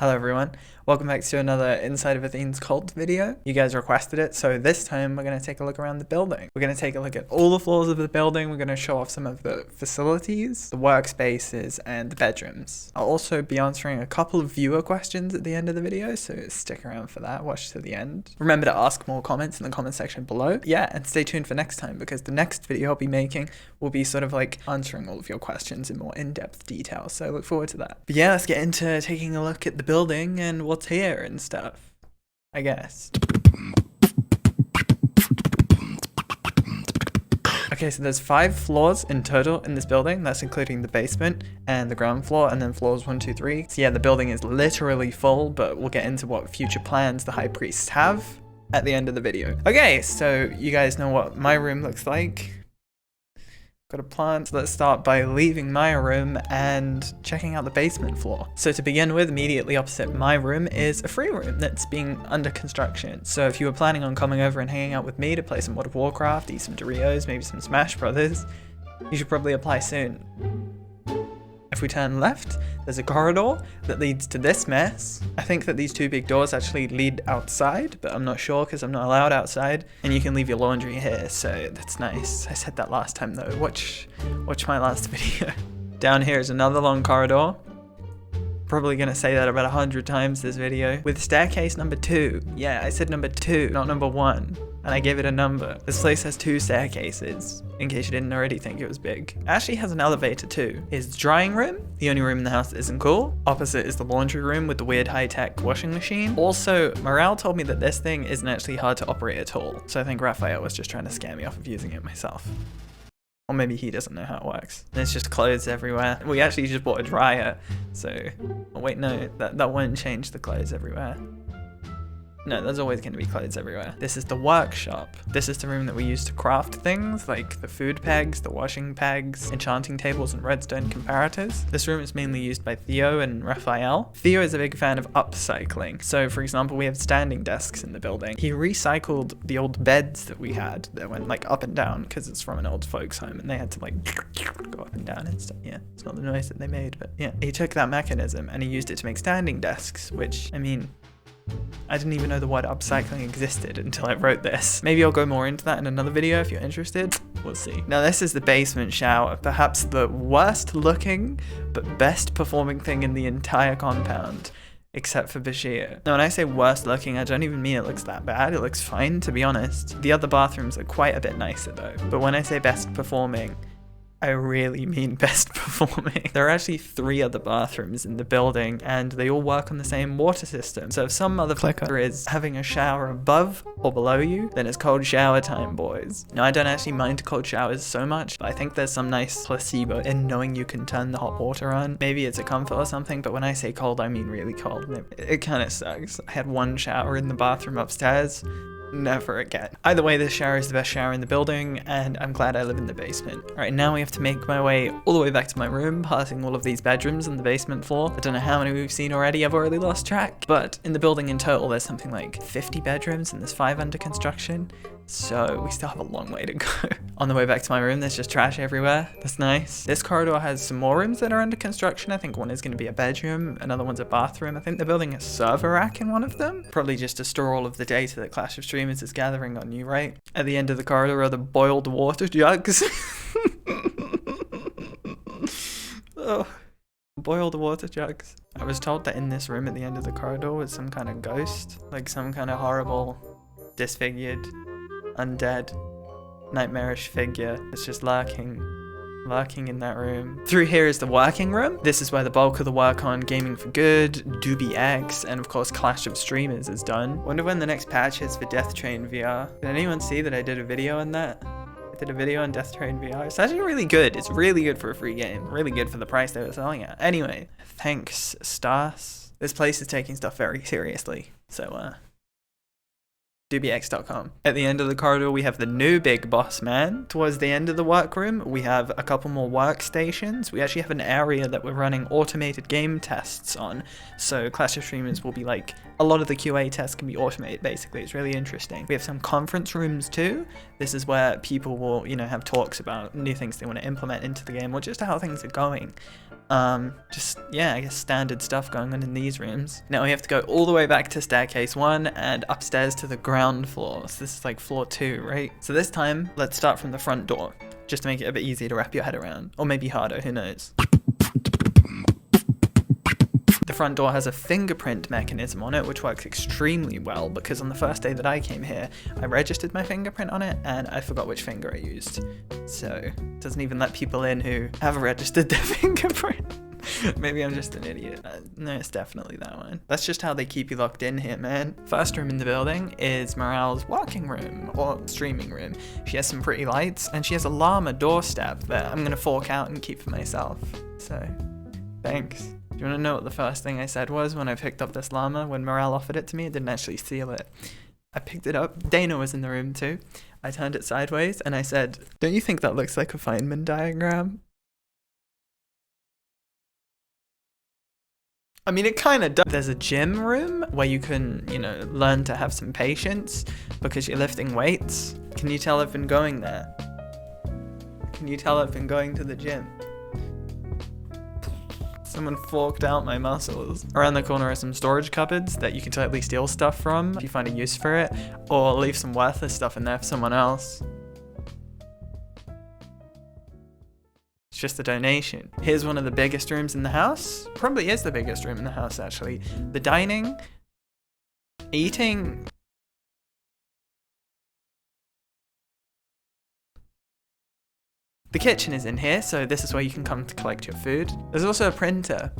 Hello everyone, welcome back to another Inside of Athene's Cult video. You guys requested it, so this time we're going to take a look around the building. We're going to take a look at all the floors of the building, we're going to show off some of the facilities, the workspaces, and the bedrooms. I'll also be answering a couple of viewer questions at the end of the video, so stick around for that, watch to the end. Remember to ask more comments in the comment section below. Yeah, and stay tuned for next time, because the next video I'll be making will be sort of like answering all of your questions in more in-depth detail, so look forward to that. But yeah, let's get into taking a look at the building and what's here and stuff, I guess. Okay, so there's 5 floors in total in this building. That's including the basement and the ground floor, and then floors 1, 2, 3. So yeah, the building is literally full, but we'll get into what future plans the high priests have at the end of the video. Okay, so you guys know what my room looks like. Got a plan. So let's start by leaving my room and checking out the basement floor. So to begin with, immediately opposite my room is a free room that's being under construction. So if you were planning on coming over and hanging out with me to play some World of Warcraft, eat some Doritos, maybe some Smash Brothers, you should probably apply soon. If we turn left, there's a corridor that leads to this mess. I think that these 2 big doors actually lead outside, but I'm not sure because I'm not allowed outside. And you can leave your laundry here, so that's nice. I said that last time though. Watch my last video. Down here is another long corridor. Probably gonna say that about 100 times this video. With staircase number 2. Yeah, I said number 2, not number 1. And I gave it a number. This place has 2 staircases, in case you didn't already think it was big. It actually has an elevator too. It's the drying room, the only room in the house that isn't cool. Opposite is the laundry room with the weird high-tech washing machine. Also, Morale told me that this thing isn't actually hard to operate at all. So I think Raphael was just trying to scare me off of using it myself. Or maybe he doesn't know how it works. There's just clothes everywhere. We actually just bought a dryer, so... Oh wait, no, that won't change the clothes everywhere. No, there's always going to be clothes everywhere. This is the workshop. This is the room that we use to craft things, like the food pegs, the washing pegs, enchanting tables, and redstone comparators. This room is mainly used by Theo and Raphael. Theo is a big fan of upcycling. So, for example, we have standing desks in the building. He recycled the old beds that we had that went like up and down because it's from an old folks home and they had to like go up and down and stuff. Yeah, it's not the noise that they made, but yeah. He took that mechanism and he used it to make standing desks, which, I mean, I didn't even know the word upcycling existed until I wrote this. Maybe I'll go more into that in another video if you're interested. We'll see. Now this is the basement shower, perhaps the worst looking but best performing thing in the entire compound, except for Barcia. Now when I say worst looking, I don't even mean it looks that bad, it looks fine to be honest. The other bathrooms are quite a bit nicer though, but when I say best performing, I really mean best performing. There are actually 3 other bathrooms in the building and they all work on the same water system. So if some motherfucker is having a shower above or below you, then it's cold shower time, boys. Now I don't actually mind cold showers so much, but I think there's some nice placebo in knowing you can turn the hot water on. Maybe it's a comfort or something, but when I say cold, I mean really cold. It kind of sucks. I had 1 shower in the bathroom upstairs. Never again. Either way, this shower is the best shower in the building, and I'm glad I live in the basement. Alright, now we have to make my way all the way back to my room, passing all of these bedrooms on the basement floor. I don't know how many we've seen already, I've already lost track. But in the building in total, there's something like 50 bedrooms, and there's 5 under construction. So we still have a long way to go. On the way back to my room, there's just trash everywhere. That's nice. This corridor has some more rooms that are under construction. I think one is going to be a bedroom, another one's a bathroom. I think they're building a server rack in one of them. Probably just to store all of the data that Clash of Streamers is gathering on you, right? At the end of the corridor are the boiled water jugs. Oh, boiled water jugs. I was told that in this room at the end of the corridor was some kind of ghost, like some kind of horrible, disfigured, undead, nightmarish figure that's just lurking in that room. Through here is the working room. This is where the bulk of the work on Gaming for Good, Doobie X, and of course Clash of Streamers is done. Wonder when the next patch is for Death Train VR. Did anyone see that I did a video on that? I did a video on Death Train VR. It's actually really good. It's really good for a free game. Really good for the price they were selling it. Anyway, thanks, Stas. This place is taking stuff very seriously. So, doobiex.com. At the end of the corridor, we have the new big boss man. Towards the end of the workroom, we have a couple more workstations. We actually have an area that we're running automated game tests on. So Clash of Streamers will be like a lot of the QA tests can be automated, basically. It's really interesting. We have some conference rooms too. This is where people will, you know, have talks about new things they want to implement into the game or just how things are going. Yeah, I guess standard stuff going on in these rooms. Now we have to go all the way back to staircase 1 and upstairs to the ground floor. So this is like floor 2, right? So this time, let's start from the front door, just to make it a bit easier to wrap your head around. Or maybe harder, who knows? The front door has a fingerprint mechanism on it, which works extremely well because on the first day that I came here, I registered my fingerprint on it and I forgot which finger I used. So it doesn't even let people in who have registered their fingerprint. Maybe I'm just an idiot. No, it's definitely that one. That's just how they keep you locked in here, man. First room in the building is Morale's working room or streaming room. She has some pretty lights and she has a llama doorstep that I'm gonna fork out and keep for myself. So, thanks. Do you want to know what the first thing I said was when I picked up this llama when Morale offered it to me? I didn't actually steal it. I picked it up. Dana was in the room too. I turned it sideways and I said, "Don't you think that looks like a Feynman diagram?" I mean, it kind of does. There's a gym room where you can, you know, learn to have some patience because you're lifting weights. Can you tell I've been going there? Can you tell I've been going to the gym? Someone forked out my muscles. Around the corner are some storage cupboards that you can totally steal stuff from if you find a use for it, or leave some worthless stuff in there for someone else. It's just a donation. Here's one of the biggest rooms in the house. Probably is the biggest room in the house, actually. The dining, eating. The kitchen is in here, so this is where you can come to collect your food. There's also a printer.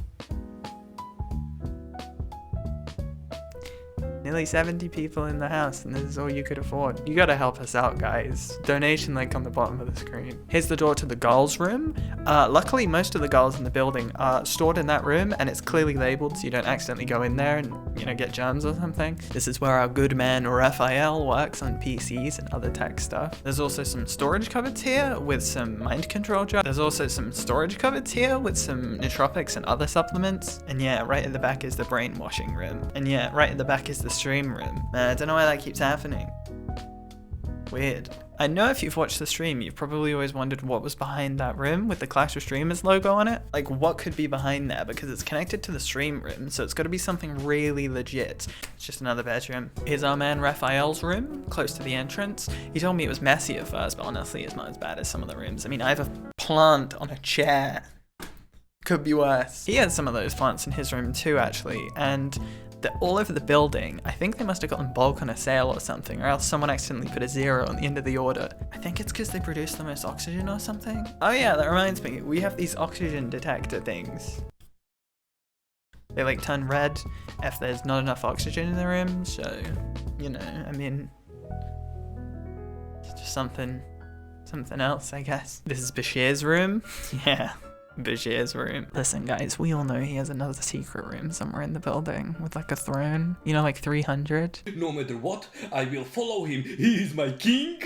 Nearly 70 people in the house, and this is all you could afford. You gotta help us out, guys. Donation link on the bottom of the screen. Here's the door to the girls' room. Luckily, most of the girls in the building are stored in that room, and it's clearly labeled so you don't accidentally go in there and, you know, get germs or something. This is where our good man Raphael works on PCs and other tech stuff. There's also some storage cupboards here with some mind control drugs. There's also some storage cupboards here with some nootropics and other supplements. And yeah, right at the back is the brainwashing room. And yeah, right at the back is the stream room. I don't know why that keeps happening. Weird. I know if you've watched the stream, you've probably always wondered what was behind that room with the Clash of Streamers logo on it. Like, what could be behind there? Because it's connected to the stream room, so it's got to be something really legit. It's just another bedroom. Here's our man Raphael's room, close to the entrance. He told me it was messy at first, but honestly, it's not as bad as some of the rooms. I mean, I have a plant on a chair. Could be worse. He has some of those plants in his room too, actually, and they're all over the building. I think they must have gotten bulk on a sale or something, or else someone accidentally put a 0 on the end of the order. I think it's because they produce the most oxygen or something. Oh yeah, that reminds me. We have these oxygen detector things. They like turn red if there's not enough oxygen in the room, so, you know, I mean, it's just something else, I guess. This is Bashir's room. Yeah. Bashir's room. Listen guys, we all know he has another secret room somewhere in the building with like a throne, you know, like 300. No matter what, I will follow him. He is my king.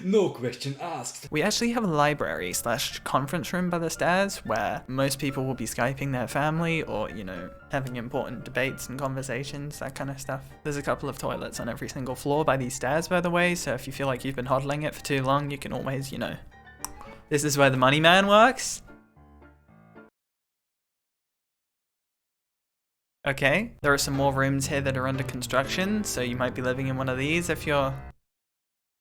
No question asked. We actually have a library / conference room by the stairs where most people will be Skyping their family or, you know, having important debates and conversations, that kind of stuff. There's a couple of toilets on every single floor by these stairs, by the way, so if you feel like you've been hodling it for too long, you can always, you know, this is where the money man works. Okay, there are some more rooms here that are under construction, so you might be living in one of these if you're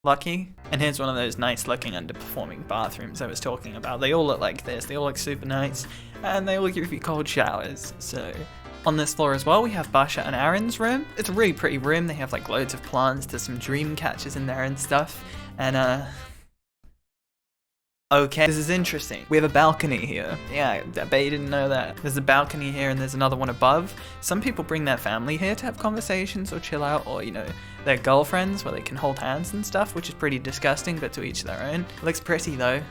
lucky. And here's one of those nice looking underperforming bathrooms I was talking about. They all look like this, they all look super nice, and they all give you cold showers, so. On this floor as well, we have Barcia and Erin's room. It's a really pretty room, they have like loads of plants, there's some dream catchers in there and stuff, and okay, this is interesting. We have a balcony here. Yeah, I bet you didn't know that. There's a balcony here and there's another one above. Some people bring their family here to have conversations or chill out, or, you know, their girlfriends where they can hold hands and stuff, which is pretty disgusting, but to each their own. It looks pretty though.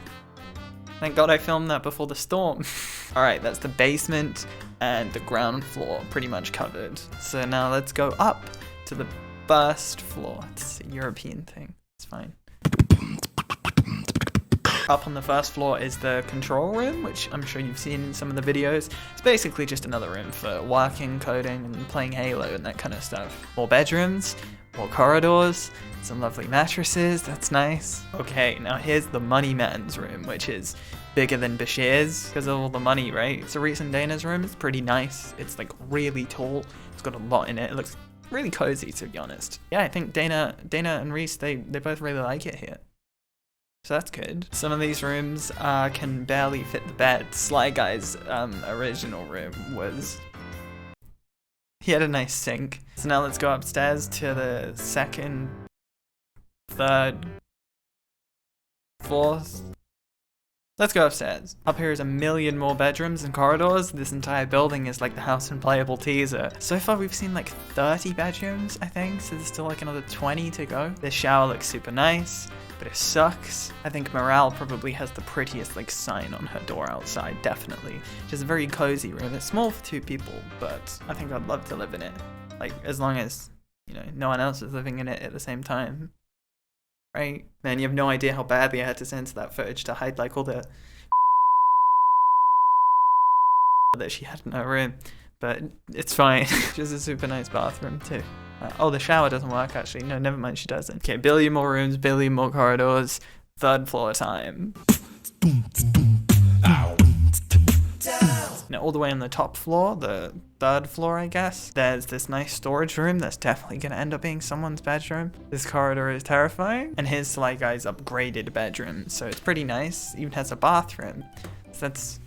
Thank God I filmed that before the storm. Alright, that's the basement and the ground floor pretty much covered. So now let's go up to the first floor. It's a European thing. It's fine. Up on the first floor is the control room, which I'm sure you've seen in some of the videos. It's basically just another room for working, coding, and playing Halo and that kind of stuff. More bedrooms, more corridors, some lovely mattresses, that's nice. Okay, now here's the money man's room, which is bigger than Bashir's because of all the money, right? So Reese and Dana's room is pretty nice. It's like really tall. It's got a lot in it. It looks really cozy, to be honest. Yeah, I think Dana and Reese, they both really like it here. So that's good. Some of these rooms can barely fit the bed. Sly Guy's original room was... He had a nice sink. So now let's go upstairs to the second, third, fourth. Let's go upstairs. Up here is a million more bedrooms and corridors. This entire building is like the House and Playable teaser. So far we've seen like 30 bedrooms, I think, so there's still like another 20 to go. This shower looks super nice, but it sucks. I think Morale probably has the prettiest like sign on her door outside, definitely. Just a very cozy room. It's small for 2 people, but I think I'd love to live in it. Like, as long as, you know, no one else is living in it at the same time. Right? Man, you have no idea how badly I had to censor that footage to hide like all the that she had in her room, but it's fine. Just a super nice bathroom too. Oh, the shower doesn't work actually. No, never mind, she doesn't. Okay, billion more rooms, billion more corridors. 3rd floor time. Now, all the way on the top floor, the 3rd floor, I guess, there's this nice storage room that's definitely going to end up being someone's bedroom. This corridor is terrifying. And here's Sly Guy's upgraded bedroom, so it's pretty nice. Even has a bathroom. So that's,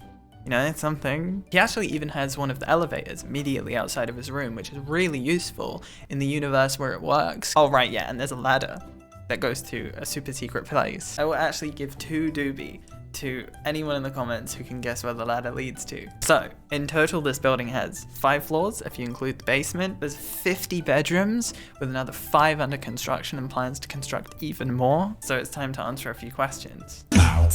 you know, it's something. He actually even has one of the elevators immediately outside of his room, which is really useful in the universe where it works. Oh, right, yeah, and there's a ladder that goes to a super secret place. I will actually give 2 doobie to anyone in the comments who can guess where the ladder leads to. So, in total, this building has 5 floors, if you include the basement. There's 50 bedrooms, with another 5 under construction and plans to construct even more. So it's time to answer a few questions. Are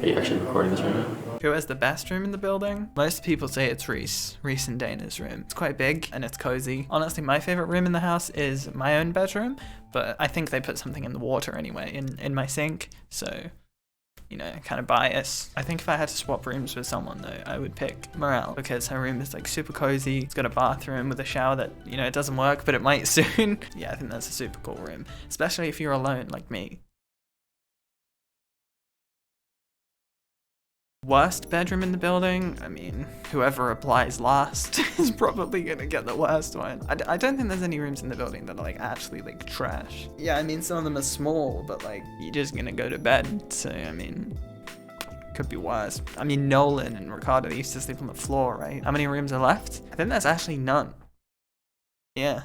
you actually recording this right now? Who has the best room in the building? Most people say it's Reese and Dana's room. It's quite big and it's cozy. Honestly, my favorite room in the house is my own bedroom, but I think they put something in the water anyway, in my sink, so, you know, kind of bias. I think if I had to swap rooms with someone though, I would pick Morale, because her room is like super cozy. It's got a bathroom with a shower that, you know, it doesn't work, but it might soon. Yeah, I think that's a super cool room, especially if you're alone like me. Worst bedroom in the building? I mean, whoever applies last is probably gonna get the worst one. I don't think there's any rooms in the building that are like actually like trash. Yeah, I mean, some of them are small, but like, you're just gonna go to bed, so I mean, could be worse. I mean, Nolan and Ricardo used to sleep on the floor, right? How many rooms are left? I think there's actually none. Yeah.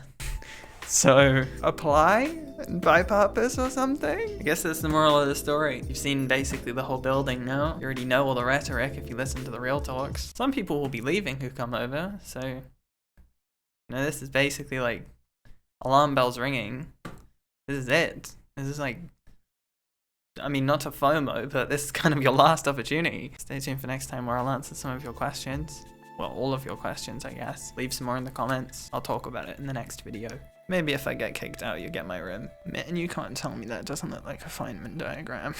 So, apply and buy purpose or something? I guess that's the moral of the story. You've seen basically the whole building now. You already know all the rhetoric if you listen to the real talks. Some people will be leaving who come over, so... You know, this is basically like... alarm bells ringing. This is it. This is like... I mean, not to FOMO, but this is kind of your last opportunity. Stay tuned for next time where I'll answer some of your questions. Well, all of your questions, I guess. Leave some more in the comments. I'll talk about it in the next video. Maybe if I get kicked out, you get my room. Man, you can't tell me that doesn't look like a Feynman diagram.